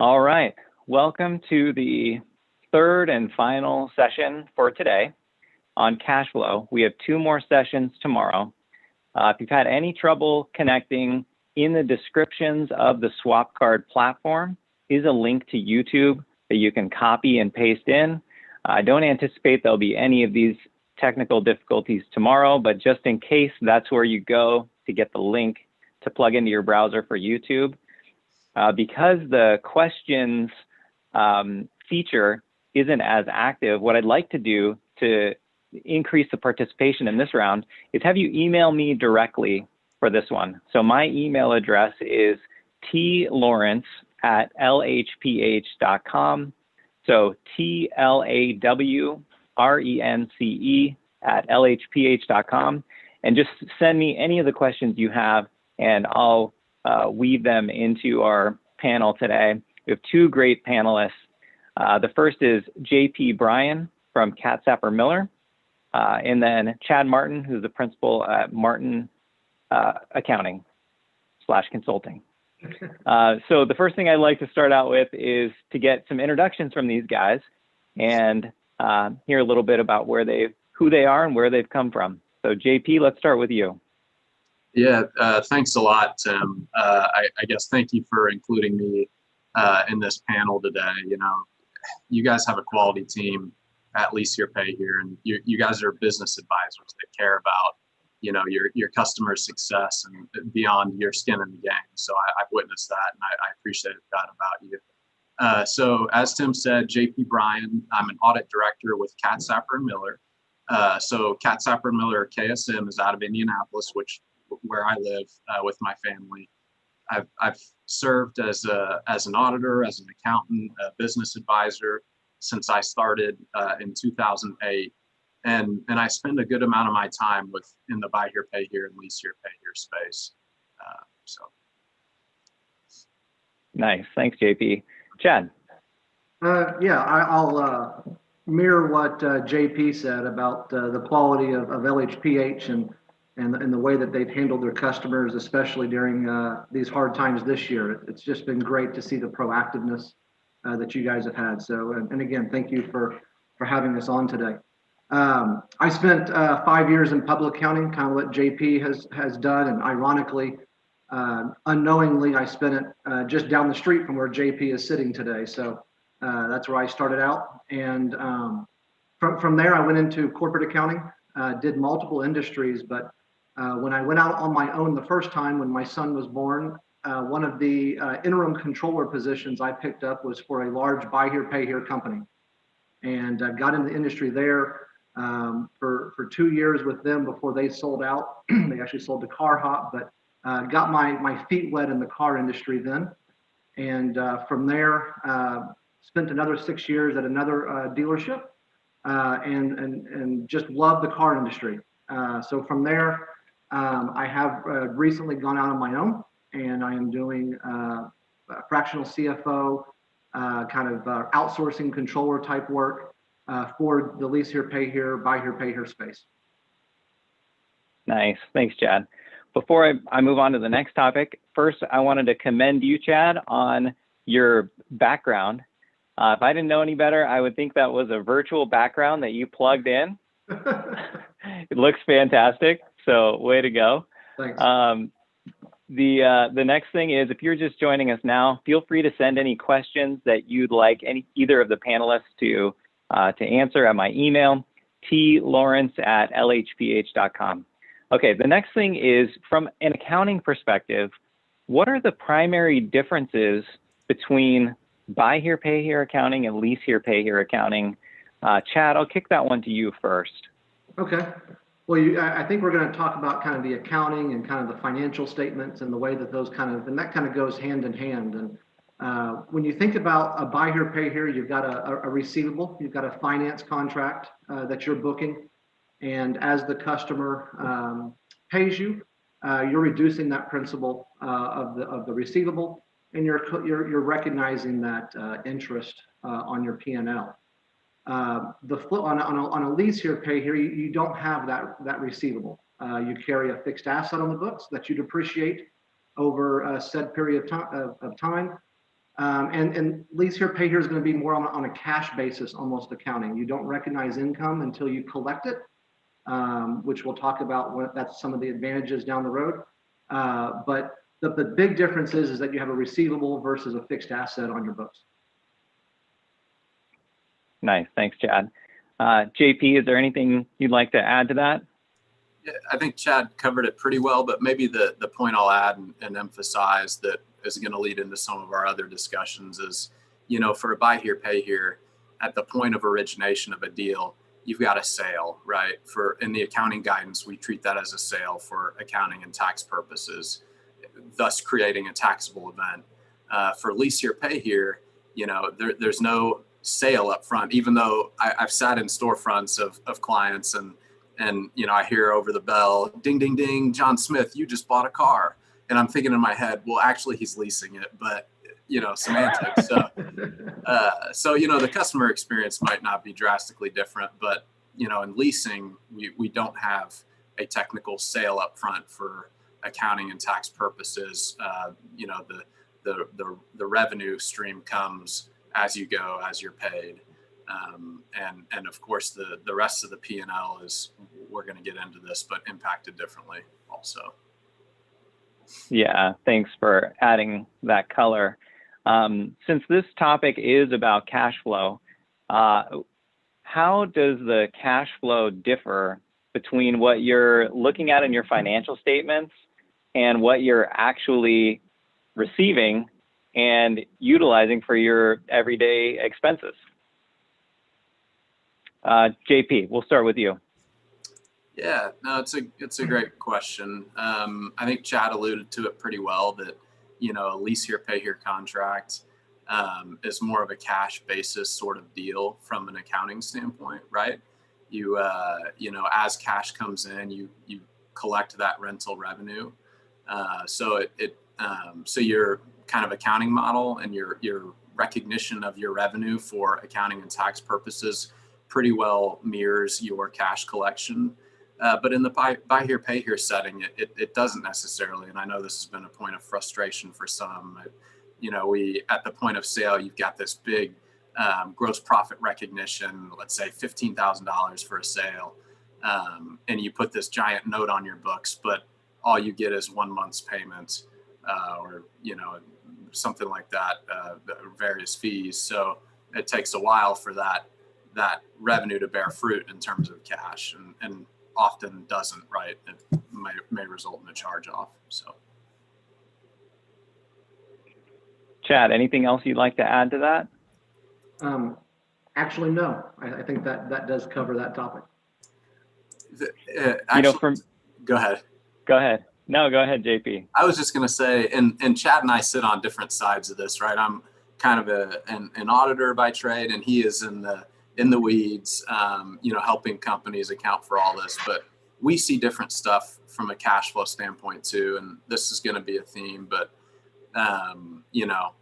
All right, welcome to the third and final session for today on cash flow. We have two more sessions tomorrow. If you've had any trouble connecting, in the descriptions of the swap card platform is a link to YouTube that you can copy and paste in. I don't anticipate there'll be any of these technical difficulties tomorrow, but just in case, that's where you go to get the link to plug into your browser for YouTube. Because the questions feature isn't as active, what I'd like to do to increase the participation in this round is have you email me directly for this one. So my email address is tlawrence@lhph.com. So TLAWRENCE@lhph.com. And just send me any of the questions you have, and I'll weave them into our panel today. We have two great panelists. The first is JP Bryan from Katzapper Miller, and then Chad Martin, who's the principal at Martin Accounting / Consulting. So the first thing I'd like to start out with is to get some introductions from these guys and hear a little bit about who they are and where they've come from. So JP, let's start with you. Yeah, thanks a lot, Tim. I guess thank you for including me in this panel today. You know, you guys have a quality team at Lease Here, Pay Here, and you guys are business advisors that care about, you know, your customer success and beyond your skin in the game. So I've witnessed that, and I appreciate that about you. So as Tim said, JP Bryan, I'm an audit director with Katzapper Miller. So Katzapper Miller KSM is out of Indianapolis, where I live with my family. I've served as an auditor, as an accountant, a business advisor since I started in 2008, and I spend a good amount of my time in the Buy Here, Pay Here, and Lease Here, Pay Here space. Nice, thanks JP. Chad. Yeah, I'll mirror what JP said about the quality of LHPH and the way that they've handled their customers, especially during these hard times this year. It's just been great to see the proactiveness that you guys have had. So, and again, thank you for having us on today. I spent 5 years in public accounting, kind of what JP has done, and ironically, unknowingly, I spent it just down the street from where JP is sitting today. So that's where I started out, and from there, I went into corporate accounting, did multiple industries, but when I went out on my own the first time when my son was born, one of the interim controller positions I picked up was for a large Buy Here, Pay Here company. And got into the industry there for 2 years with them before they sold out. They actually sold to Car Hop, but got my feet wet in the car industry then. And from there, spent another 6 years at another dealership and just loved the car industry. So from there, I have recently gone out on my own, and I am doing fractional CFO, kind of outsourcing controller type work for the Lease Here, Pay Here, Buy Here, Pay Here space. Nice, thanks Chad. Before I move on to the next topic, first I wanted to commend you, Chad, on your background. If I didn't know any better, I would think that was a virtual background that you plugged in. It looks fantastic. So way to go. Thanks. The next thing is, if you're just joining us now, feel free to send any questions that you'd like either of the panelists to answer at my email, tlawrence@lhph.com. Okay, the next thing is, from an accounting perspective, what are the primary differences between Buy Here, Pay Here accounting and Lease Here, Pay Here accounting? Chad, I'll kick that one to you first. Okay. Well, I think we're going to talk about kind of the accounting and kind of the financial statements and the way that those and that kind of goes hand in hand. And when you think about a Buy Here, Pay Here, you've got a receivable, you've got a finance contract that you're booking. And as the customer pays you, you're reducing that principal of the receivable, and you're recognizing that interest on your P&L. On a Lease Here, Pay Here, you don't have that receivable. You carry a fixed asset on the books that you depreciate over a set period of time. And lease here, pay here is going to be more on a cash basis, almost accounting. You don't recognize income until you collect it, which we'll talk about. That's some of the advantages down the road. But the big difference is that you have a receivable versus a fixed asset on your books. Nice. Thanks, Chad. JP, is there anything you'd like to add to that? Yeah, I think Chad covered it pretty well, but maybe the point I'll add and emphasize that is going to lead into some of our other discussions is, for a buy here, pay here, at the point of origination of a deal, you've got a sale, right? In the accounting guidance, we treat that as a sale for accounting and tax purposes, thus creating a taxable event. For lease here, pay here, there's no sale up front, even though I've sat in storefronts of clients and I hear over the bell, ding, ding, ding, John Smith, you just bought a car. And I'm thinking in my head, well, actually he's leasing it, but semantics. So, the customer experience might not be drastically different, but, in leasing, we don't have a technical sale up front for accounting and tax purposes. The revenue stream comes as you go, as you're paid. And of course, the rest of the P&L is, we're going to get into this, but impacted differently also. Yeah, thanks for adding that color. Since this topic is about cash flow, how does the cash flow differ between what you're looking at in your financial statements and what you're actually receiving and utilizing for your everyday expenses? JP, we'll start with you. Yeah, no, it's a great question. I think Chad alluded to it pretty well that, a lease here, pay here contract is more of a cash basis sort of deal from an accounting standpoint, right? You, as cash comes in, you collect that rental revenue. So your kind of accounting model and your recognition of your revenue for accounting and tax purposes pretty well mirrors your cash collection. But in the buy here, pay here setting, it doesn't necessarily. And I know this has been a point of frustration for some. At the point of sale, you've got this big gross profit recognition, let's say $15,000 for a sale. And you put this giant note on your books, but all you get is 1 month's payment or, something like that, various fees. So it takes a while for that revenue to bear fruit in terms of cash and often doesn't, right? It may result in a charge off. So, Chad, anything else you'd like to add to that? Actually, no. I think that does cover that topic. Go ahead. Go ahead. No, go ahead, JP. I was just going to say, and Chad and I sit on different sides of this, right? I'm kind of an auditor by trade, and he is in the weeds, helping companies account for all this. But we see different stuff from a cash flow standpoint too, and this is going to be a theme. But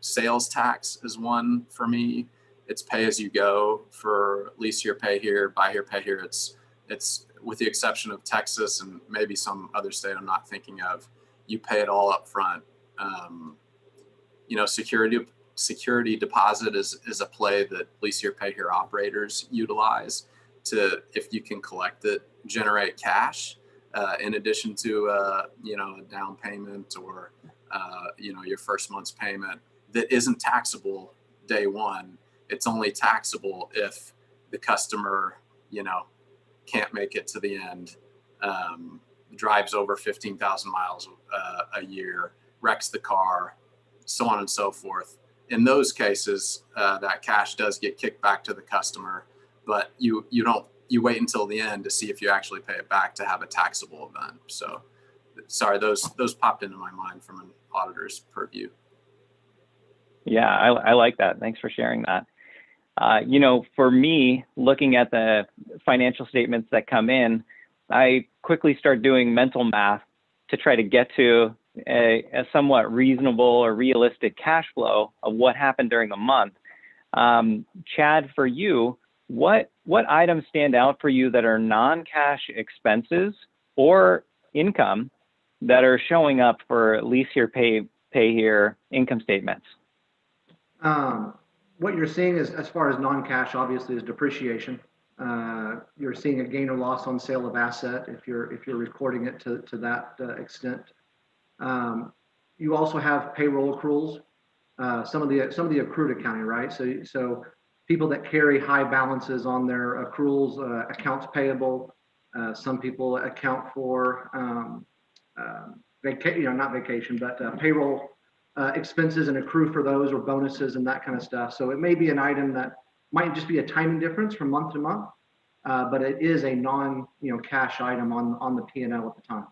sales tax is one for me. It's pay as you go for lease here, pay here, buy here, pay here. It's with the exception of Texas and maybe some other state I'm not thinking of, you pay it all up front. Security deposit is a play that lease here, pay here operators utilize to, if you can collect it, generate cash in addition to a down payment or your first month's payment that isn't taxable day one. It's only taxable if the customer can't make it to the end, drives over 15,000 miles a year, wrecks the car, so on and so forth. In those cases, that cash does get kicked back to the customer, but you wait until the end to see if you actually pay it back to have a taxable event. So, sorry, those popped into my mind from an auditor's purview. Yeah, I like that. Thanks for sharing that. For me, looking at the financial statements that come in, I quickly start doing mental math to try to get to a somewhat reasonable or realistic cash flow of what happened during the month. Chad, for you, what items stand out for you that are non-cash expenses or income that are showing up for lease here, pay here income statements? What you're seeing is, as far as non-cash, obviously, is depreciation. You're seeing a gain or loss on sale of asset if you're recording it to that extent. You also have payroll accruals, some of the accrued accounting, right? So people that carry high balances on their accruals, accounts payable. Some people account for not vacation, but payroll expenses and accrue for those, or bonuses and that kind of stuff. So it may be an item that might just be a timing difference from month to month, but it is a cash item on the P&L at the time.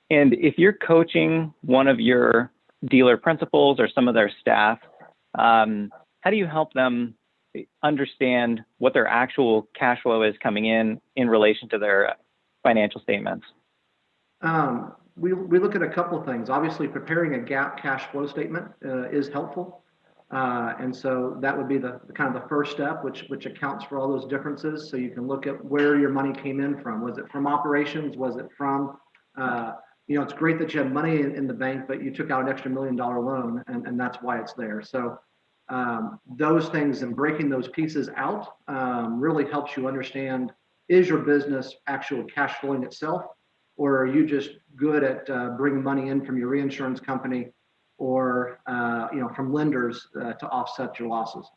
And if you're coaching one of your dealer principals or some of their staff, how do you help them understand what their actual cash flow is coming in relation to their financial statements? We look at a couple of things. Obviously, preparing a GAAP cash flow statement is helpful. And so that would be the kind of the first step, which accounts for all those differences. So you can look at where your money came in from. Was it from operations? Was it from, it's great that you have money in the bank, but you took out an extra $1 million loan, and that's why it's there. So those things and breaking those pieces out really helps you understand, is your business actual cash flowing itself, or are you just good at bringing money in from your reinsurance company or from lenders to offset your losses?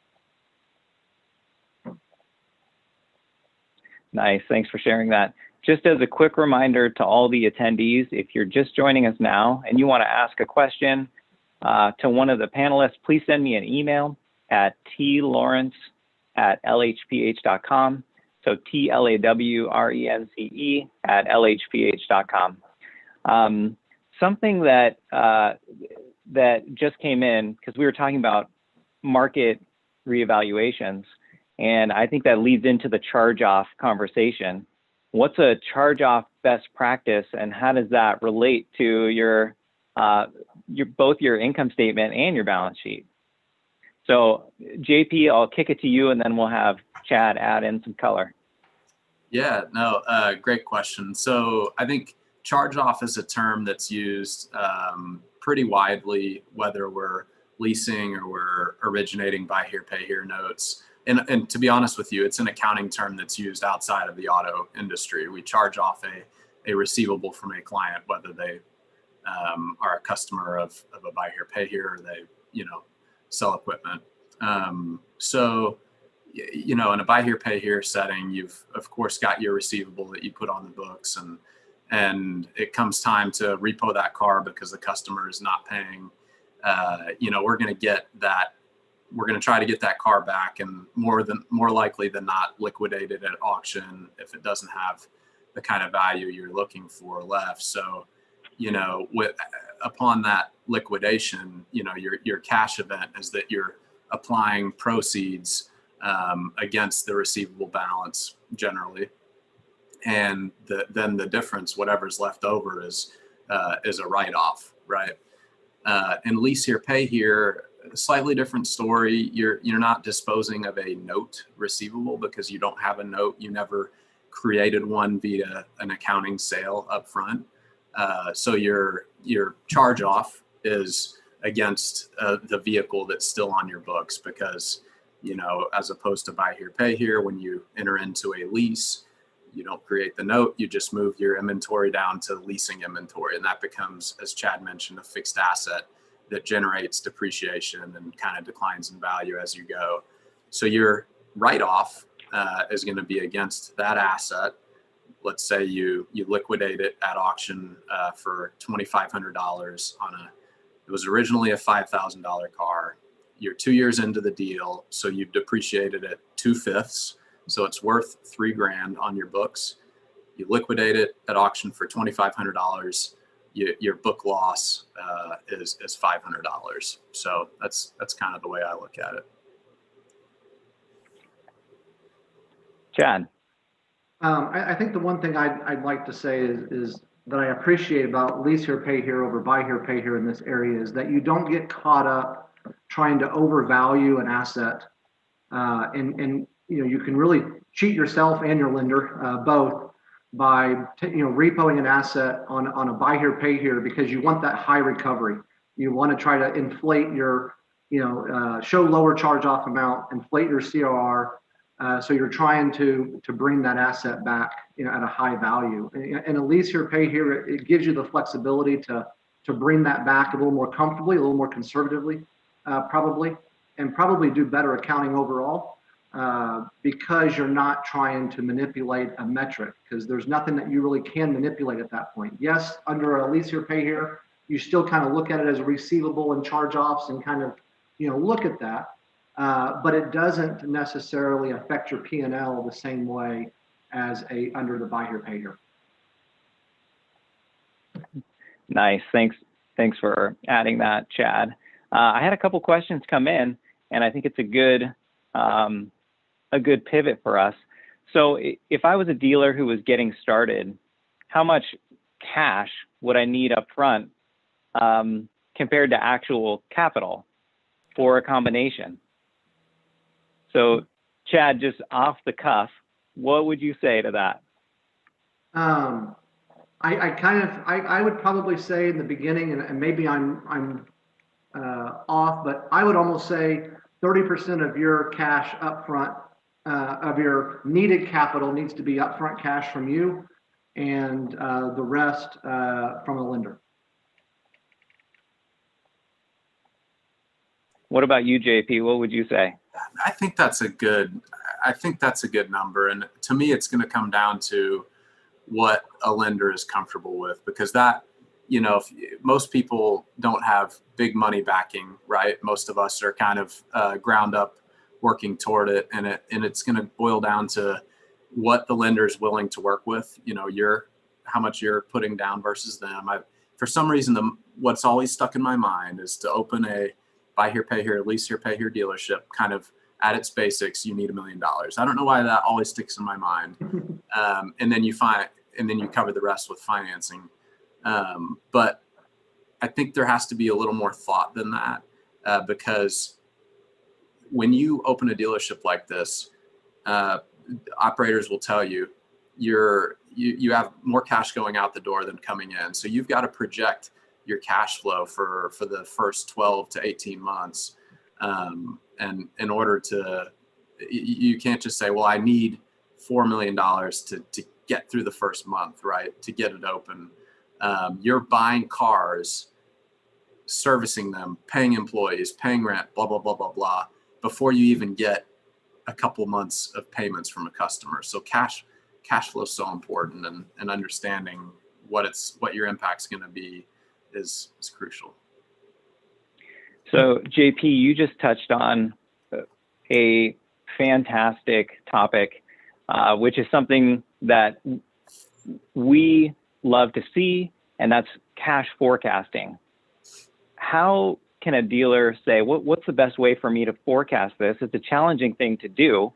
Nice. Thanks for sharing that. Just as a quick reminder to all the attendees, if you're just joining us now and you want to ask a question to one of the panelists, please send me an email at tlawrence@lhph.com. So TLAWRENCE@lhph.com. Something that just came in, because we were talking about market reevaluations, and I think that leads into the charge-off conversation. What's a charge-off best practice, and how does that relate to your both your income statement and your balance sheet? So JP, I'll kick it to you, and then we'll have Chad add in some color. Yeah, no, great question. So I think charge-off is a term that's used pretty widely, whether we're leasing or we're originating buy here, pay here notes. And to be honest with you, it's an accounting term that's used outside of the auto industry. We charge off a receivable from a client, whether they are a customer of a buy here, pay here, or they, sell equipment. So in a buy here, pay here setting, you've of course got your receivable that you put on the books, and it comes time to repo that car because the customer is not paying. We're going to try to get that car back, and more likely than not liquidate it at auction if it doesn't have the kind of value you're looking for left. So, upon that liquidation, your cash event is that you're applying proceeds against the receivable balance generally, and then the difference, whatever's left over, is a write-off, right? And lease here, pay here, a slightly different story. You're not disposing of a note receivable because you don't have a note. You never created one via an accounting sale up front. So your charge-off is against the vehicle that's still on your books, because as opposed to buy here, pay here, when you enter into a lease, you don't create the note, you just move your inventory down to leasing inventory. And that becomes, as Chad mentioned, a fixed asset that generates depreciation and kind of declines in value as you go. So your write-off is going to be against that asset. Let's say you liquidate it at auction for $2,500 it was originally a $5,000 car. You're 2 years into the deal, so you've depreciated it 2/5. So it's worth $3,000 on your books. You liquidate it at auction for $2,500. Your book loss is $500. So that's kind of the way I look at it. Chad. I think the one thing I'd like to say is that I appreciate about lease here, pay here over buy here, pay here in this area is that you don't get caught up trying to overvalue an asset, and you can really cheat yourself and your lender both by repoing an asset on a buy here, pay here, because you want that high recovery. You want to try to inflate your show lower charge-off amount, inflate your CRR. So you're trying to bring that asset back, at a high value. And a lease here, pay here, it gives you the flexibility to bring that back a little more comfortably, a little more conservatively, probably, and probably do better accounting overall, because you're not trying to manipulate a metric, because there's nothing that you really can manipulate at that point. Yes, under a lease here, pay here, you still kind of look at it as a receivable and charge-offs and kind of, look at that. But it doesn't necessarily affect your P&L the same way as under the buy here, pay here. Nice. Thanks for adding that, Chad. I had a couple questions come in, and I think it's a good pivot for us. So if I was a dealer who was getting started, how much cash would I need up front compared to actual capital for a combination? So Chad, just off the cuff, what would you say to that? I would probably say in the beginning, and maybe I'm off, but I would almost say 30% of your cash upfront, of your needed capital, needs to be upfront cash from you, and the rest from a lender. What about you, JP? What would you say? I think that's a good number. And to me, it's going to come down to what a lender is comfortable with, because that, if most people don't have big money backing, right? Most of us are kind of ground up working toward it. And it's going to boil down to what the lender is willing to work with, how much you're putting down versus them. For some reason, what's always stuck in my mind is to open a buy here, pay here, lease here, pay here dealership. Kind of at its basics, you need $1 million. I don't know why that always sticks in my mind. And then you cover the rest with financing. But I think there has to be a little more thought than that, because when you open a dealership like this, operators will tell you you have more cash going out the door than coming in. So you've got to project your cash flow for the first 12 to 18 months. And in order to, you can't just say, well, I need $4 million to get through the first month, right? To get it open. You're buying cars, servicing them, paying employees, paying rent, blah, blah, blah, blah, blah, before you even get a couple months of payments from a customer. So cash flow is so important, and understanding what your impact's going to be is crucial. So JP, you just touched on a fantastic topic, which is something that we love to see, and that's cash forecasting. How can a dealer say, what's the best way for me to forecast this? It's a challenging thing to do.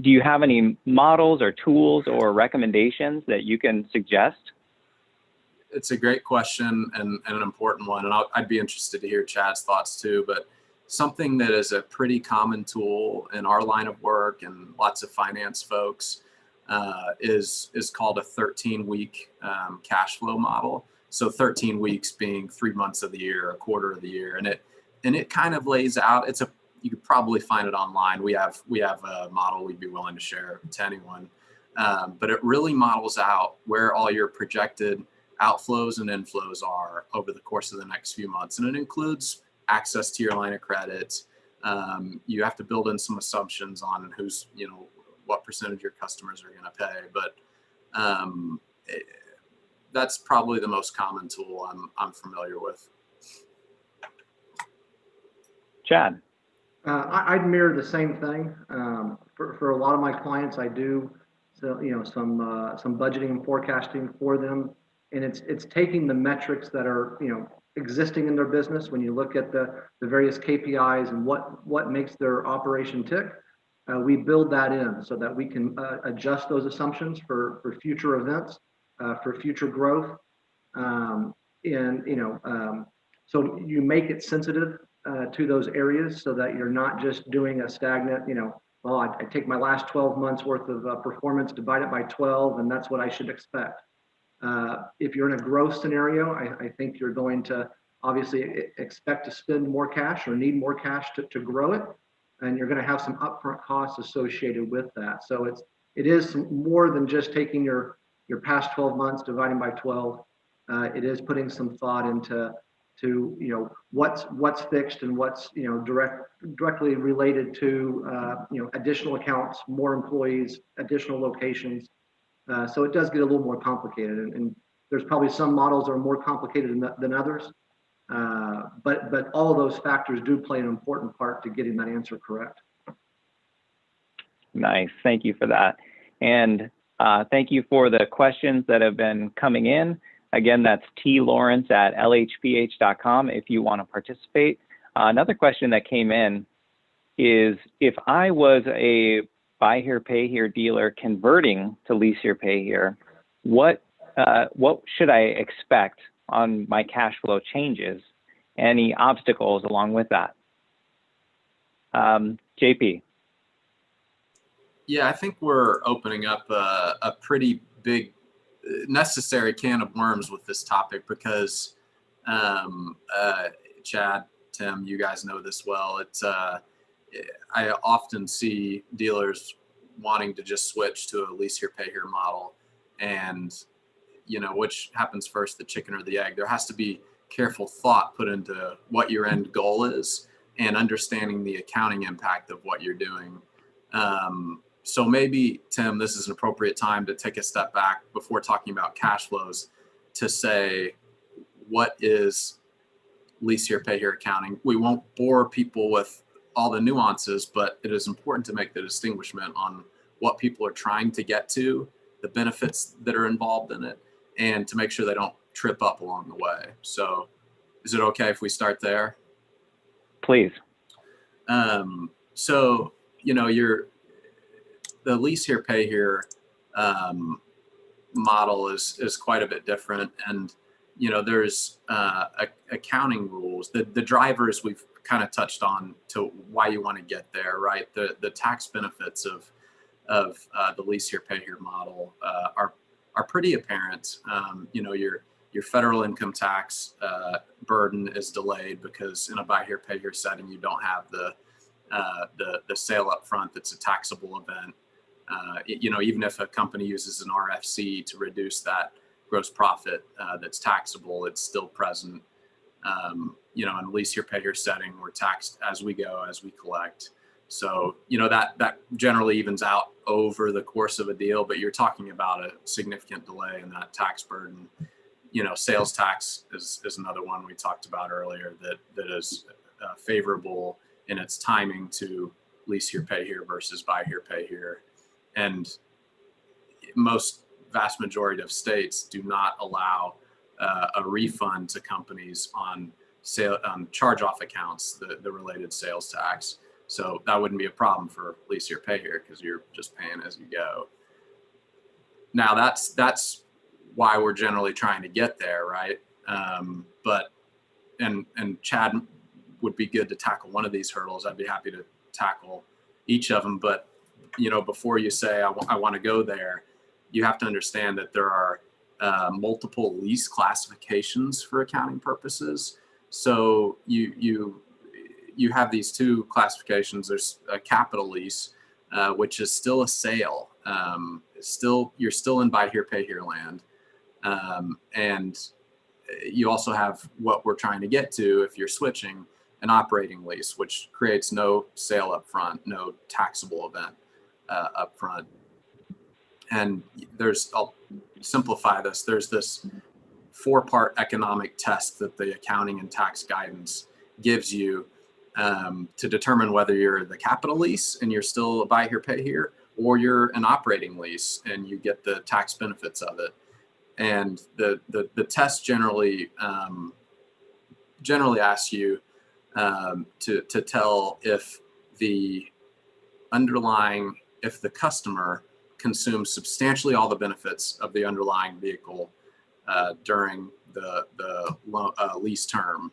Do you have any models or tools or recommendations that you can suggest? It's a great question and an important one. And I'd be interested to hear Chad's thoughts too, but something that is a pretty common tool in our line of work and lots of finance folks is called a 13-week cash flow model. So 13 weeks being 3 months of the year, a quarter of the year. And it kind of lays out, you could probably find it online. We have a model we'd be willing to share to anyone. But it really models out where all your projected outflows and inflows are over the course of the next few months. And it includes access to your line of credit. You have to build in some assumptions on what percentage your customers are going to pay. But that's probably the most common tool I'm familiar with. Chad. I'd mirror the same thing. For a lot of my clients, I do some budgeting and forecasting for them. And it's taking the metrics that are existing in their business. When you look at the various KPIs and what makes their operation tick, we build that in so that we can adjust those assumptions for future events, for future growth, so you make it sensitive to those areas so that you're not just doing a stagnant. Well, I take my last 12 months worth of performance, divide it by 12, and that's what I should expect. If you're in a growth scenario, I think you're going to obviously expect to spend more cash or need more cash to grow it, and you're going to have some upfront costs associated with that. So it is more than just taking your past 12 months, dividing by 12. It is putting some thought into what's fixed and what's directly related to additional accounts, more employees, additional locations. So it does get a little more complicated, and there's probably some models that are more complicated than others. But all of those factors do play an important part to getting that answer correct. Nice, thank you for that. And thank you for the questions that have been coming in. Again, that's tlawrence@lhph.com if you want to participate. Another question that came in is, if I was a buy here, pay here dealer converting to lease here, pay here, what should I expect on my cash flow changes? Any obstacles along with that? JP. Yeah, I think we're opening up a pretty big, necessary can of worms with this topic, because Chad, Tim, you guys know this well. I often see dealers wanting to just switch to a lease here, pay here model, and which happens first, the chicken or the egg? There has to be careful thought put into what your end goal is and understanding the accounting impact of what you're doing. So maybe, Tim, this is an appropriate time to take a step back before talking about cash flows to say, what is lease here, pay here accounting? We won't bore people with all the nuances, but it is important to make the distinguishment on what people are trying to get to, the benefits that are involved in it, and to make sure they don't trip up along the way. So is it okay if we start there? Please. So, the lease here, pay here model is quite a bit different. And, there's accounting rules. The drivers we've kind of touched on to why you want to get there, right? The tax benefits of the lease here, pay here model are pretty apparent. Your federal income tax burden is delayed because in a buy here, pay here setting, you don't have the sale up front that's a taxable event. Even if a company uses an RFC to reduce that gross profit that's taxable, it's still present. In lease here, pay here setting, we're taxed as we go, as we collect. So, that generally evens out over the course of a deal, but you're talking about a significant delay in that tax burden. Sales tax is another one we talked about earlier that is favorable in its timing to lease here, pay here versus buy here, pay here. And vast majority of states do not allow a refund to companies on charge-off accounts, the related sales tax. So that wouldn't be a problem for lease here, pay here, because you're just paying as you go. Now that's why we're generally trying to get there, right? But Chad would be good to tackle one of these hurdles. I'd be happy to tackle each of them. But before you say I want to go there, you have to understand that there are multiple lease classifications for accounting purposes. So you have these two classifications. There's a capital lease, which is still a sale. You're still in buy here, pay here land. And you also have what we're trying to get to if you're switching, an operating lease, which creates no sale up front, no taxable event up front. And I'll simplify this. There's this 4-part economic test that the accounting and tax guidance gives you to determine whether you're the capital lease and you're still a buy here, pay here, or you're an operating lease and you get the tax benefits of it. And the test generally asks you to tell if the customer consumes substantially all the benefits of the underlying vehicle during the lease term.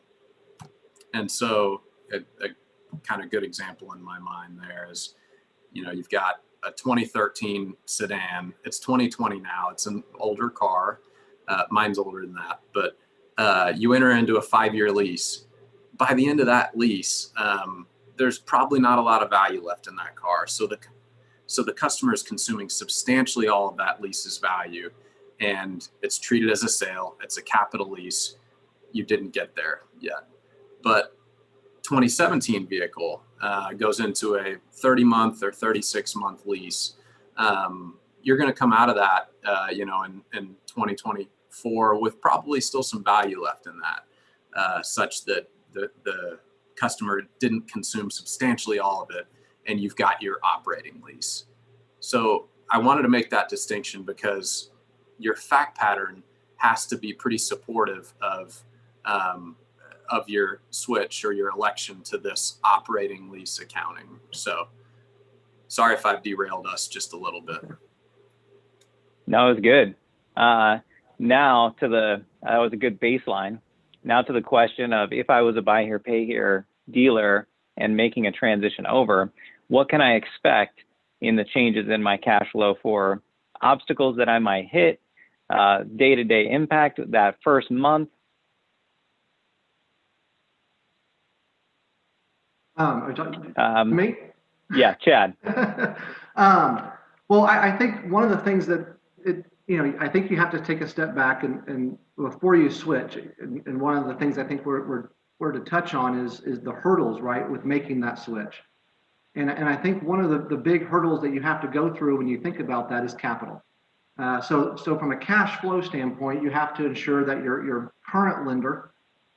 And so a kind of good example in my mind there is, you've got a 2013 sedan. It's 2020 now. It's an older car. Mine's older than that, but You enter into a 5-year lease. By the end of that lease, there's probably not a lot of value left in that car. So the customer is consuming substantially all of that lease's value, and it's treated as a sale. It's a capital lease. You didn't get there yet. But 2017 vehicle goes into a 30-month or 36-month lease. You're going to come out of that, in 2024 with probably still some value left in that, such that the customer didn't consume substantially all of it, and you've got your operating lease. So I wanted to make that distinction because your fact pattern has to be pretty supportive of your switch or your election to this operating lease accounting. So sorry if I've derailed us just a little bit. No, it was good. Now that was a good baseline. Now to the question of, if I was a buy here, pay here dealer and making a transition over, what can I expect in the changes in my cash flow for obstacles that I might hit, day-to-day impact that first month? Are you talking to me? Yeah, Chad. Well, I think one of the things that I think you have to take a step back and before you switch. And one of the things I think we're to touch on is the hurdles, right, with making that switch. And I think one of the big hurdles that you have to go through when you think about that is capital. So from a cash flow standpoint, you have to ensure that your current lender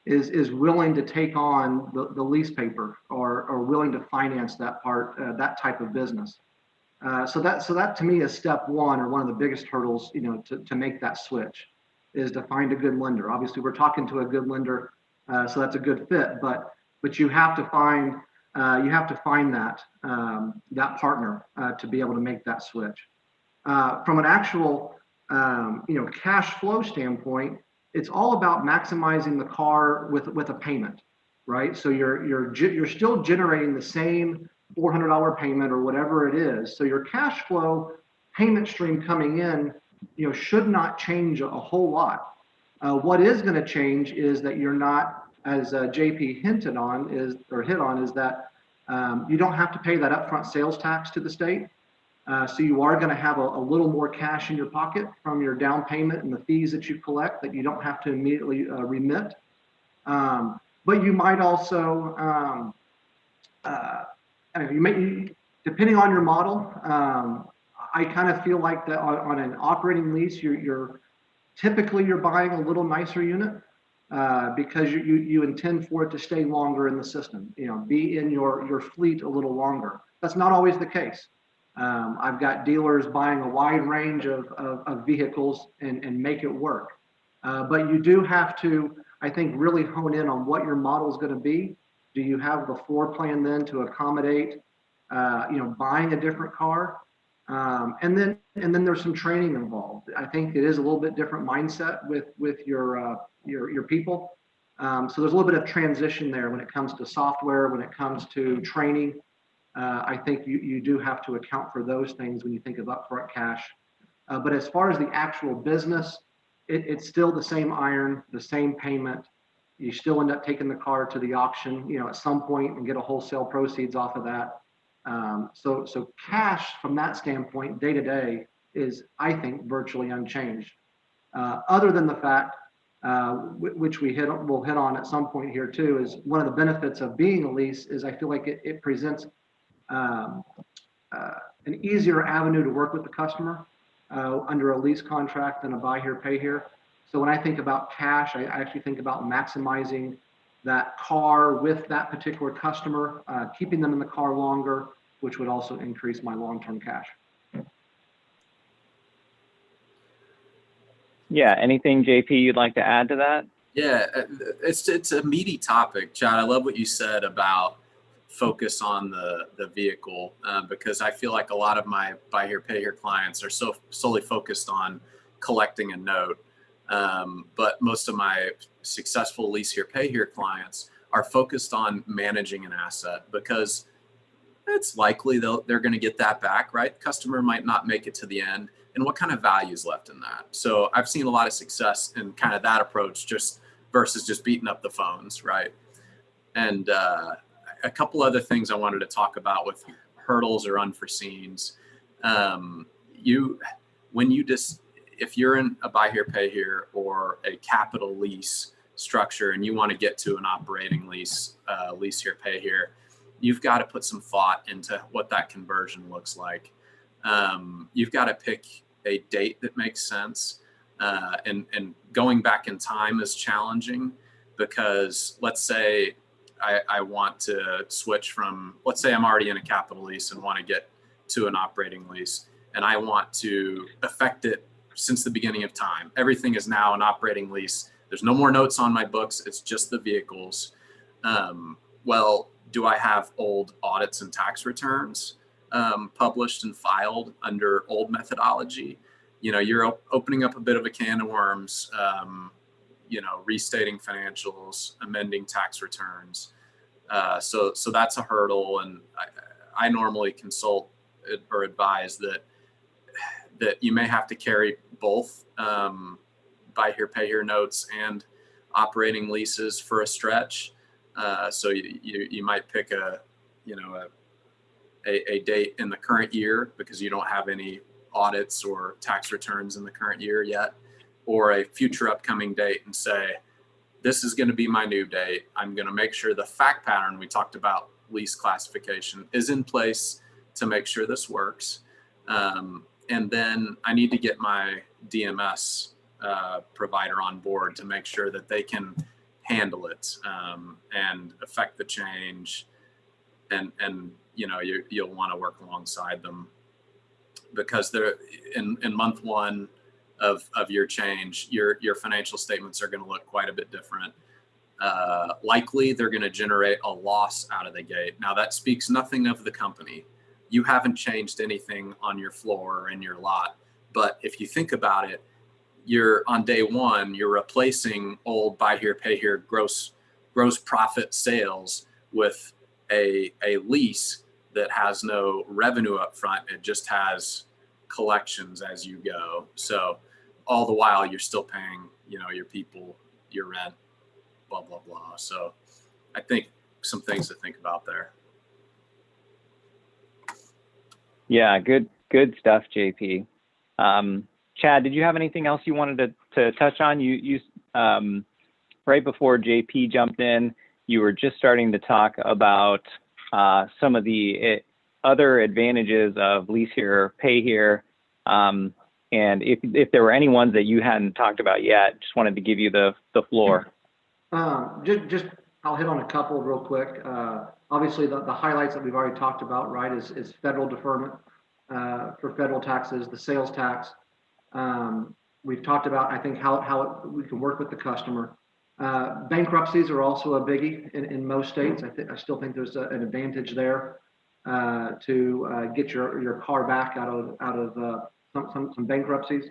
is willing to take on the lease paper or willing to finance that part, that type of business. So that to me is step one, or one of the biggest hurdles, to make that switch, is to find a good lender. Obviously, we're talking to a good lender, so that's a good fit. But you have to find that partner to be able to make that switch. From an actual cash flow standpoint, it's all about maximizing the car with a payment, right? So you're still generating the same $400 payment or whatever it is. So your cash flow payment stream coming in, should not change a whole lot. What is going to change is that you're not, as JP hit on, is that you don't have to pay that upfront sales tax to the state. So you are going to have a little more cash in your pocket from your down payment and the fees that you collect that you don't have to immediately remit. But you might also, depending on your model, I kind of feel like that on an operating lease, you're typically buying a little nicer unit because you intend for it to stay longer in the system, be in your fleet a little longer. That's not always the case. I've got dealers buying a wide range of vehicles and make it work. But you do have to, I think, really hone in on what your model is going to be. Do you have the floor plan then to accommodate, buying a different car? And then there's some training involved. I think it is a little bit different mindset with your people. So there's a little bit of transition there when it comes to software, when it comes to training. I think you do have to account for those things when you think of upfront cash. But as far as the actual business, it's still the same iron, the same payment. You still end up taking the car to the auction, at some point, and get a wholesale proceeds off of that. So cash from that standpoint, day to day, is, I think, virtually unchanged. Other than the fact, which we'll hit on at some point here too, is one of the benefits of being a lease is I feel like it presents an easier avenue to work with the customer under a lease contract than a buy here, pay here. So when I think about cash, I actually think about maximizing that car with that particular customer, keeping them in the car longer, which would also increase my long-term cash. Yeah, anything, JP, you'd like to add to that? Yeah, it's a meaty topic, Chad. I love what you said about focus on the vehicle, because I feel like a lot of my buy here, pay here clients are so solely focused on collecting a note. But most of my successful lease here, pay here clients are focused on managing an asset, because it's likely they're going to get that back, right? The customer might not make it to the end, and what kind of value is left in that? So I've seen a lot of success in kind of that approach, just versus just beating up the phones, right? And a couple other things I wanted to talk about with hurdles or unforeseens. If you're in a buy here, pay here, or a capital lease structure, and you want to get to an operating lease, lease here, pay here, you've got to put some thought into what that conversion looks like. You've got to pick a date that makes sense. And going back in time is challenging, because let's say I want to switch from, let's say I'm already in a capital lease and want to get to an operating lease, and I want to affect it since the beginning of time. Everything is now an operating lease. There's no more notes on my books. It's just the vehicles. Well, do I have old audits and tax returns published and filed under old methodology? You're opening up a bit of a can of worms, restating financials, amending tax returns. So that's a hurdle. And I normally consult or advise that you may have to carry both buy here, pay here notes and operating leases for a stretch. So you might pick a date in the current year because you don't have any audits or tax returns in the current year yet, or a future upcoming date and say, this is going to be my new date. I'm going to make sure the fact pattern we talked about, lease classification, is in place to make sure this works. And then I need to get my DMS provider on board to make sure that they can handle it and affect the change. And you'll want to work alongside them, because they're in month one of your change, your financial statements are going to look quite a bit different. Likely they're going to generate a loss out of the gate. Now that speaks nothing of the company. You haven't changed anything on your floor or in your lot. But if you think about it, you're on day one, you're replacing old buy here, pay here gross profit sales with a lease that has no revenue up front. It just has collections as you go. So all the while you're still paying, your people, your rent, blah, blah, blah. So I think some things to think about there. Yeah, good stuff, JP. Chad, did you have anything else you wanted to touch on? You right before JP jumped in, you were just starting to talk about some of the other advantages of lease here, pay here. And if there were any ones that you hadn't talked about yet, just wanted to give you the floor. Just I'll hit on a couple real quick. Obviously, the highlights that we've already talked about, right, is federal deferment for federal taxes, the sales tax. We've talked about, I think, how we can work with the customer. Bankruptcies are also a biggie in most states. I still think there's an advantage there to get your car back out of some bankruptcies.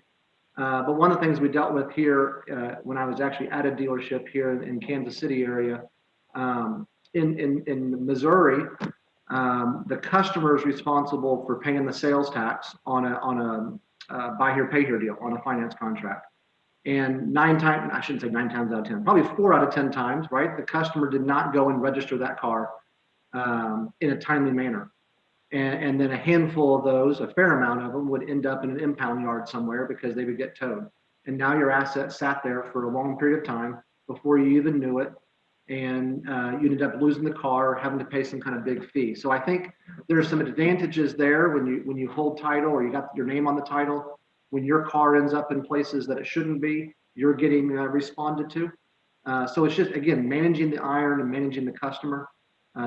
But one of the things we dealt with here when I was actually at a dealership here in Kansas City area, in Missouri, the customer is responsible for paying the sales tax on a buy here, pay here deal on a finance contract. And I shouldn't say 9 times out of 10, probably 4 out of 10 times, right? The customer did not go and register that car in a timely manner. And then a handful of those, a fair amount of them, would end up in an impound yard somewhere because they would get towed. And now your asset sat there for a long period of time before you even knew it. And you ended up losing the car or having to pay some kind of big fee. So I think there's some advantages there when you hold title or you got your name on the title. When your car ends up in places that it shouldn't be, you're getting responded to. So it's just, again, managing the iron and managing the customer.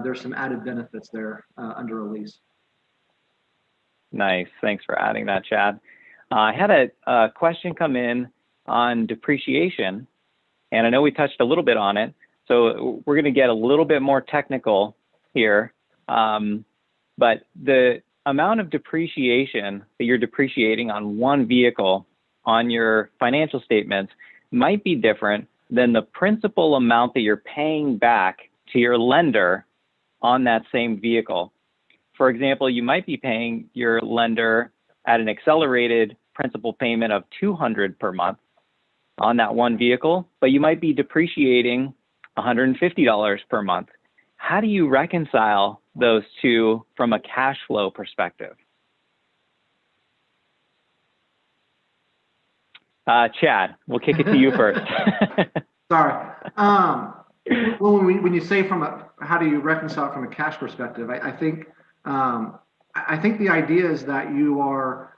There's some added benefits there under a lease. Nice. Thanks for adding that, Chad. I had a question come in on depreciation, and I know we touched a little bit on it. So we're going to get a little bit more technical here. But the amount of depreciation that you're depreciating on one vehicle on your financial statements might be different than the principal amount that you're paying back to your lender on that same vehicle. For example, you might be paying your lender at an accelerated principal payment of $200 per month, on that one vehicle, but you might be depreciating $150 per month. How do you reconcile those two from a cash flow perspective? Chad, we'll kick it to you first. Sorry. Well, when you say how do you reconcile it from a cash perspective, I think the idea is that you are,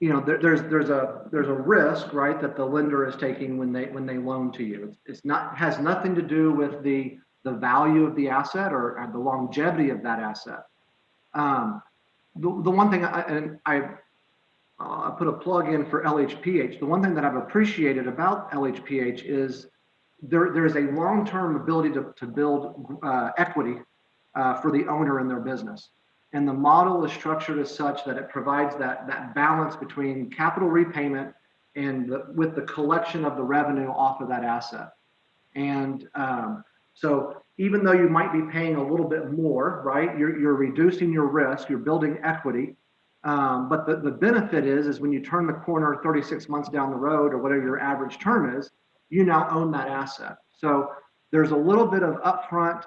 there's a risk, right, that the lender is taking when they loan to you. It's not has nothing to do with the value of the asset or the longevity of that asset. The one thing, I put a plug in for LHPH. The one thing that I've appreciated about LHPH is there is a long-term ability to build equity for the owner in their business. And the model is structured as such that it provides that balance between capital repayment and with the collection of the revenue off of that asset. And so even though you might be paying a little bit more, right, you're reducing your risk, you're building equity. But the benefit is when you turn the corner 36 months down the road or whatever your average term is, you now own that asset. So there's a little bit of upfront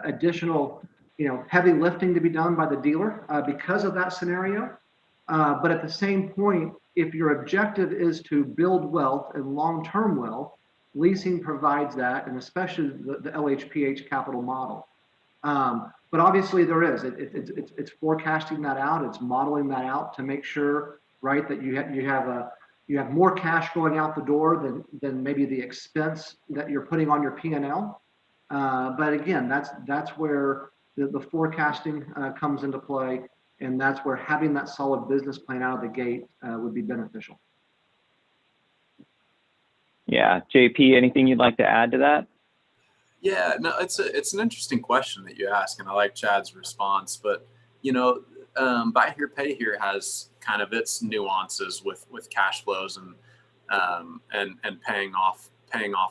additional, heavy lifting to be done by the dealer because of that scenario. But at the same point, if your objective is to build wealth and long-term wealth, leasing provides that, and especially the LHPH capital model. But obviously there is, it's forecasting that out, it's modeling that out to make sure, right, that you have more cash going out the door than maybe the expense that you're putting on your P&L. But again, that's where the forecasting comes into play, and that's where having that solid business plan out of the gate would be beneficial. Yeah, JP, anything you'd like to add to that? Yeah, no, it's an interesting question that you ask, and I like Chad's response. But buy here, pay here has kind of its nuances with cash flows and paying off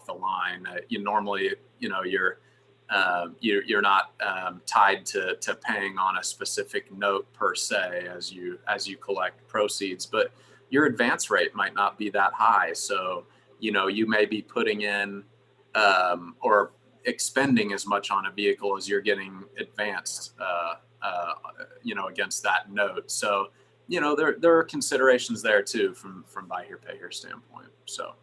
the line. You normally, you're not tied to paying on a specific note per se as you collect proceeds, but your advance rate might not be that high. So you may be putting in or expending as much on a vehicle as you're getting advanced, against that note. So, there are considerations there too from buy here, pay here standpoint. So,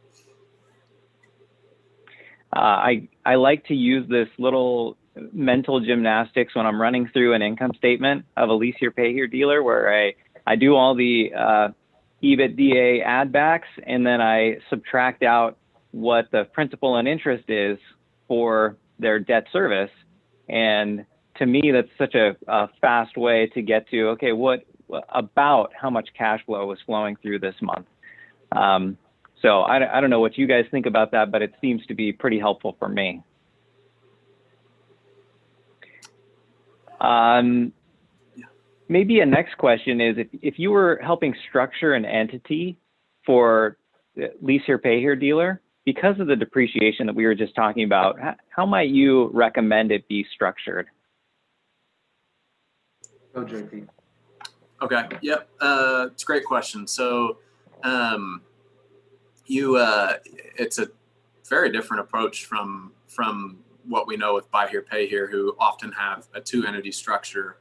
I like to use this little mental gymnastics when I'm running through an income statement of a lease here, pay here dealer, where I do all the EBITDA add backs, and then I subtract out what the principal and interest is for their debt service. And to me, that's such a fast way to get to, okay, what about how much cash flow was flowing through this month? So I don't know what you guys think about that, but it seems to be pretty helpful for me. Maybe a next question is, if you were helping structure an entity for lease here, pay here dealer, because of the depreciation that we were just talking about, how might you recommend it be structured? Oh, JP. Okay. Yep. It's a great question. So, it's a very different approach from what we know with buy here, pay here, who often have a two-entity structure,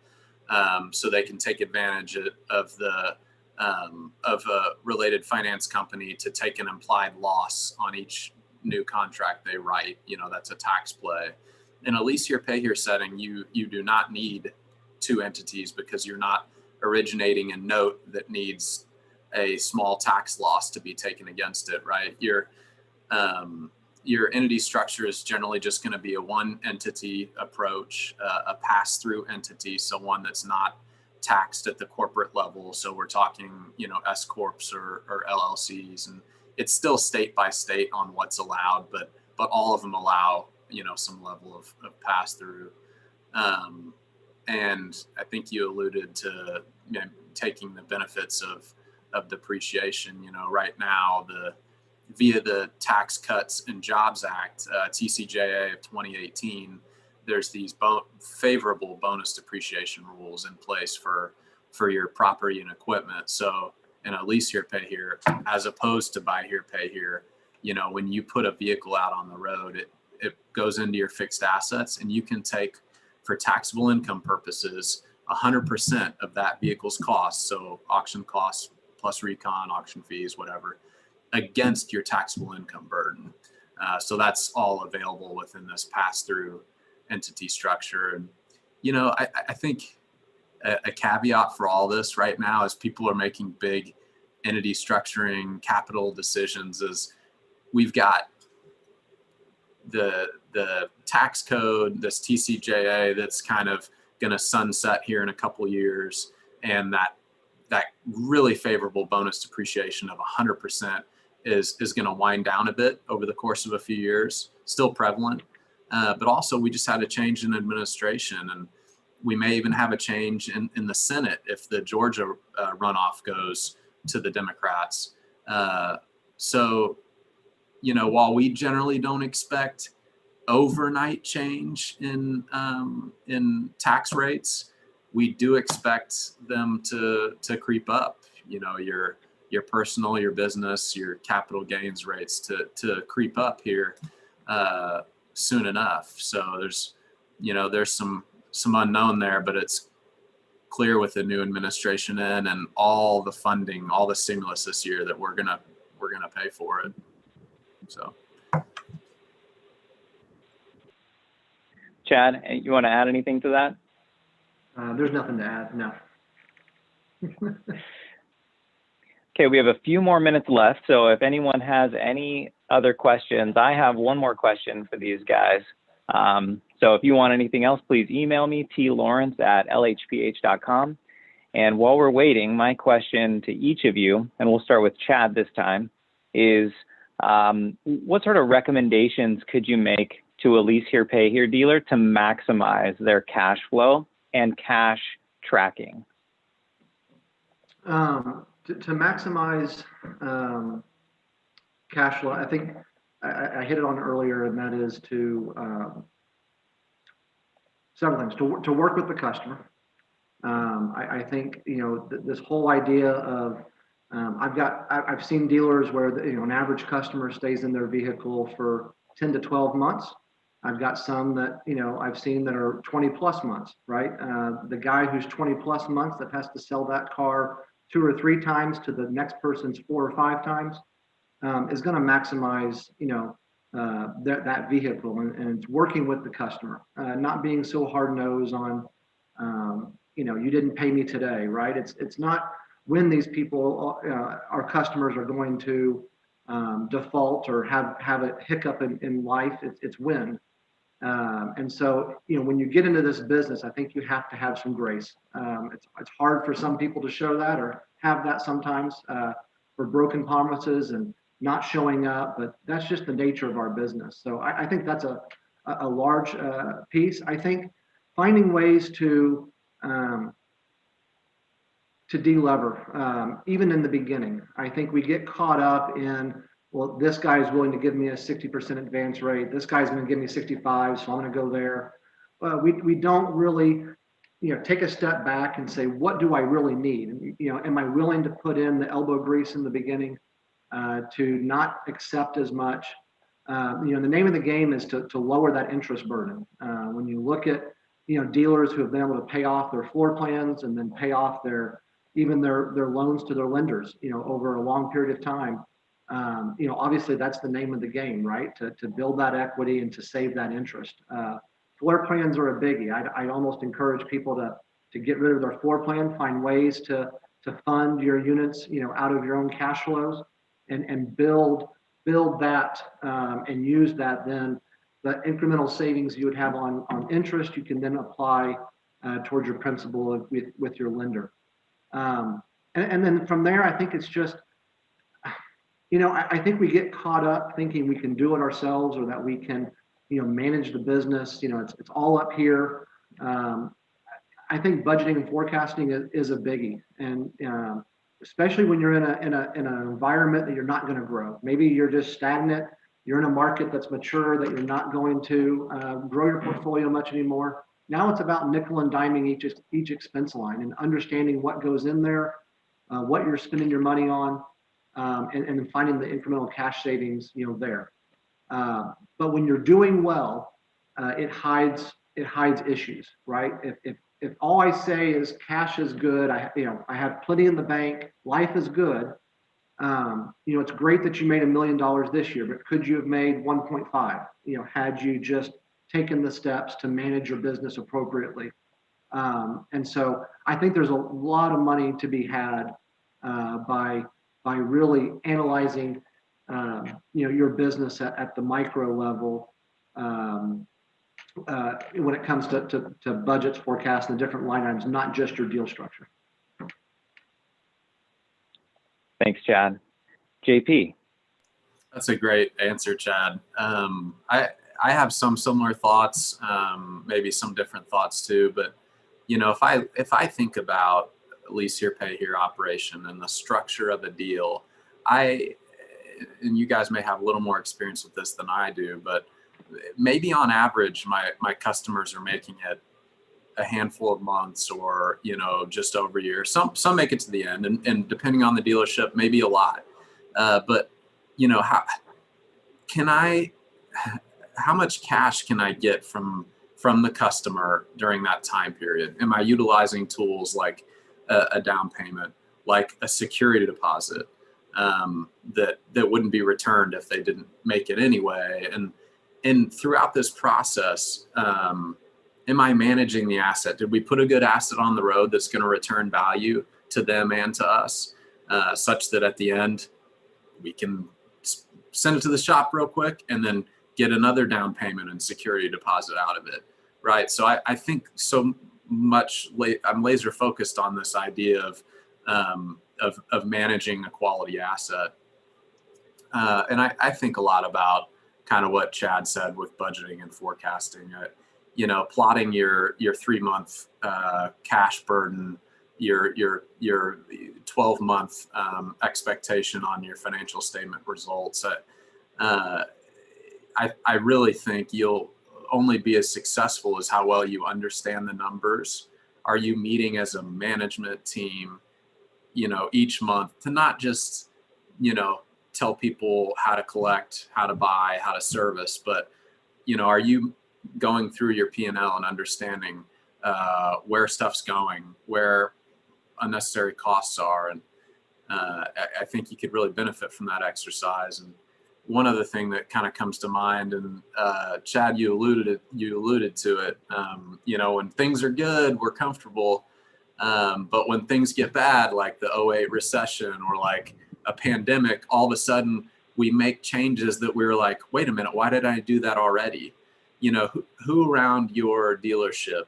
so they can take advantage of a related finance company to take an implied loss on each new contract they write. That's a tax play. In a lease here, pay here setting, you do not need two entities because you're not originating a note that needs a small tax loss to be taken against it, right? Your entity structure is generally just going to be a one entity approach, a pass-through entity, so one that's not taxed at the corporate level. So we're talking, S corps or LLCs, and it's still state by state on what's allowed, but all of them allow, some level of pass-through. And I think you alluded to taking the benefits of depreciation. Right now, via the Tax Cuts and Jobs Act, TCJA of 2018, there's these favorable bonus depreciation rules in place for your property and equipment. So, in a lease here, pay here, as opposed to buy here, pay here. You know, when you put a vehicle out on the road, it goes into your fixed assets, and you can take, for taxable income purposes, 100% of that vehicle's cost, so auction costs plus recon, auction fees, whatever, against your taxable income burden. So that's all available within this pass-through entity structure. And, you know, I think a caveat for all this right now, as people are making big entity structuring capital decisions, is we've got the tax code, this TCJA, that's kind of going to sunset here in a couple years, and that really favorable bonus depreciation of 100% is going to wind down a bit over the course of a few years. Still prevalent, but also we just had a change in administration, and we may even have a change in the Senate if the Georgia runoff goes to the Democrats. So, you know, while we generally don't expect overnight change in tax rates, we do expect them to creep up. You know, your personal, your business, your capital gains rates to creep up here soon enough. So there's some unknown there, but it's clear with the new administration in and all the funding, all the stimulus this year, that we're gonna pay for it. So, Chad, you want to add anything to that? There's nothing to add. No. Okay, we have a few more minutes left, so if anyone has any other questions, I have one more question for these guys. So if you want anything else, please email me, tlawrence@lhph.com. And while we're waiting, my question to each of you, and we'll start with Chad this time, is what sort of recommendations could you make to a lease here, pay here dealer to maximize their cash flow and cash tracking? To maximize cash flow, I think I hit it on earlier, and that is to several things. To work with the customer. I think, you know, this whole idea of I've seen dealers where an average customer stays in their vehicle for 10 to 12 months. I've got some that, you know, I've seen that are 20 plus months, right? The guy who's 20 plus months that has to sell that car 2 or 3 times to the next person's 4 or 5 times is going to maximize, you know, that vehicle, and it's working with the customer, not being so hard nosed on, you know, you didn't pay me today, right? It's not when these people, our customers, are going to default or have a hiccup in life. It's when. And so, you know, when you get into this business, I think you have to have some grace. It's hard for some people to show that or have that sometimes for broken promises and not showing up, but that's just the nature of our business. So I think that's a large piece. I think finding ways to de-lever, even in the beginning. I think we get caught up in, well, this guy's willing to give me a 60% advance rate. This guy's going to give me 65, so I'm going to go there. We don't really, you know, take a step back and say, what do I really need? And, you know, am I willing to put in the elbow grease in the beginning to not accept as much? You know, the name of the game is to lower that interest burden. When you look at, you know, dealers who have been able to pay off their floor plans and then pay off their loans to their lenders, you know, over a long period of time. You know, obviously that's the name of the game, right? To build that equity and to save that interest. Floor plans are a biggie. I almost encourage people to get rid of their floor plan, find ways to fund your units, you know, out of your own cash flows, and build that and use that. Then the incremental savings you would have on interest, you can then apply towards your principal with your lender. And then from there, I think it's just, you know, I think we get caught up thinking we can do it ourselves or that we can, you know, manage the business. You know, it's all up here. I think budgeting and forecasting is a biggie, and especially when you're in an environment that you're not going to grow. Maybe you're just stagnant. You're in a market that's mature that you're not going to grow your portfolio much anymore. Now it's about nickel and diming each expense line and understanding what goes in there, what you're spending your money on, and then finding the incremental cash savings, there. But when you're doing well, it hides issues, right? If all I say is cash is good, I have plenty in the bank, life is good. It's great that you made $1 million this year, but could you have made 1.5? Had you just taken the steps to manage your business appropriately. And so I think there's a lot of money to be had by really analyzing your business at the micro level when it comes to budgets, forecasts, and the different line items, not just your deal structure. Thanks, Chad. JP. That's a great answer, Chad. I have some similar thoughts, maybe some different thoughts too. But if I think about lease here, pay here operation and the structure of the deal, and you guys may have a little more experience with this than I do, but maybe on average, my customers are making it a handful of months or just over a year. Some make it to the end, and depending on the dealership, maybe a lot. But how much cash can I get from the customer during that time period? Am I utilizing tools like a down payment, like a security deposit that wouldn't be returned if they didn't make it anyway? And throughout this process, am I managing the asset? Did we put a good asset on the road that's going to return value to them and to us, such that at the end we can send it to the shop real quick and then get another down payment and security deposit out of it, right? So I think so much. I'm laser focused on this idea of managing a quality asset, and I think a lot about kind of what Chad said with budgeting and forecasting. Plotting your 3-month cash burden, your 12-month expectation on your financial statement results. I really think you'll only be as successful as how well you understand the numbers. Are you meeting as a management team, each month to not just, tell people how to collect, how to buy, how to service, but, are you going through your P&L and understanding where stuff's going, where unnecessary costs are? And I think you could really benefit from that exercise. And one other thing that kind of comes to mind, and Chad, you alluded to it, when things are good, we're comfortable. But when things get bad, like the '08 recession or like a pandemic, all of a sudden we make changes that we were like, wait a minute, why did I do that already? Who around your dealership,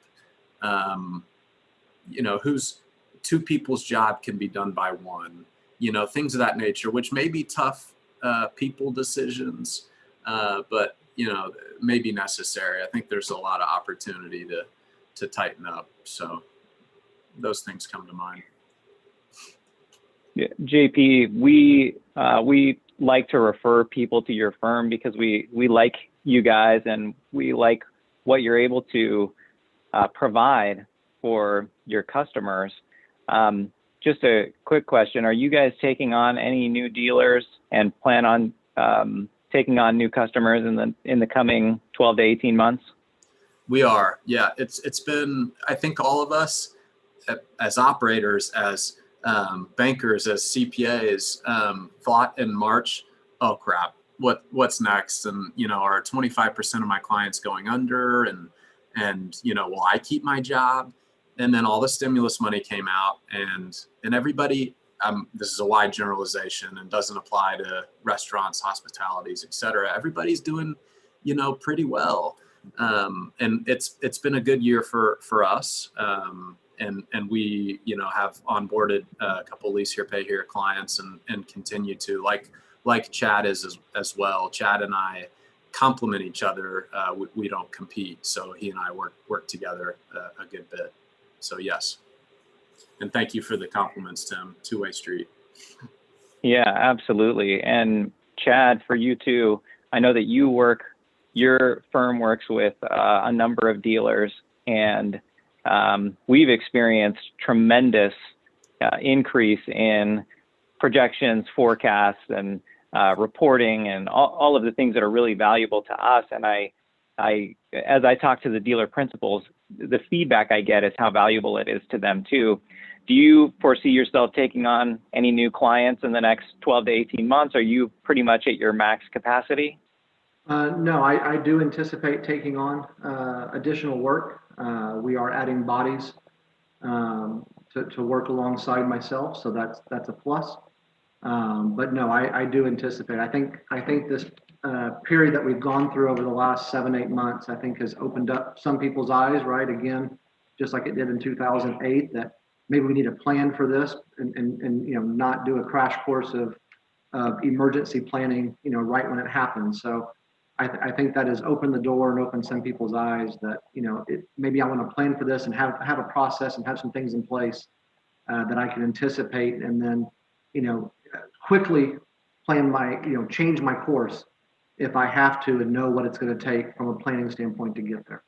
whose two people's job can be done by one, things of that nature, which may be tough people decisions, but may be necessary. I think there's a lot of opportunity to tighten up. So those things come to mind. Yeah, JP, we like to refer people to your firm because we like you guys and we like what you're able to provide for your customers. Just a quick question: are you guys taking on any new dealers and plan on taking on new customers in the coming 12 to 18 months? We are. Yeah, it's been, I think all of us as operators, as bankers, as CPAs, thought in March, oh crap, what's next? And are 25% of my clients going under? And will I keep my job? And then all the stimulus money came out, and everybody, this is a wide generalization and doesn't apply to restaurants, hospitalities, et cetera. Everybody's doing, pretty well. And it's been a good year for us. And we, have onboarded a couple lease here, pay here clients and continue to, like Chad is as well. Chad and I complement each other. We don't compete. So he and I work together a good bit. So yes. And thank you for the compliments, Tim. Two-way street. Yeah, absolutely. And Chad, for you too, I know that your firm works with a number of dealers, and we've experienced tremendous increase in projections, forecasts, and reporting, and all of the things that are really valuable to us. And as I talk to the dealer principals, the feedback I get is how valuable it is to them too. Do you foresee yourself taking on any new clients in the next 12 to 18 months? Are you pretty much at your max capacity? No, I do anticipate taking on additional work. We are adding bodies to work alongside myself, so that's a plus. But no, I do anticipate. I think this period that we've gone through over the last 7-8 months, I think has opened up some people's eyes, right? Again, just like it did in 2008, that maybe we need a plan for this and not do a crash course of emergency planning, right when it happens. So I think that has opened the door and opened some people's eyes that, maybe I want to plan for this and have a process and have some things in place that I can anticipate, and then, quickly plan change my course if I have to, and know what it's going to take from a planning standpoint to get there.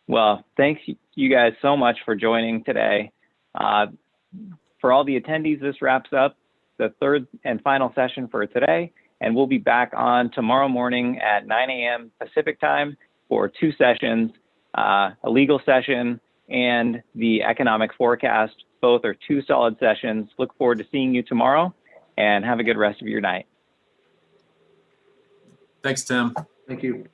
Well, thanks you guys so much for joining today. For all the attendees, this wraps up the third and final session for today, and we'll be back on tomorrow morning at 9 a.m. Pacific time for 2 sessions, a legal session and the economic forecast. Both are 2 solid sessions. Look forward to seeing you tomorrow, and have a good rest of your night. Thanks, Tim. Thank you.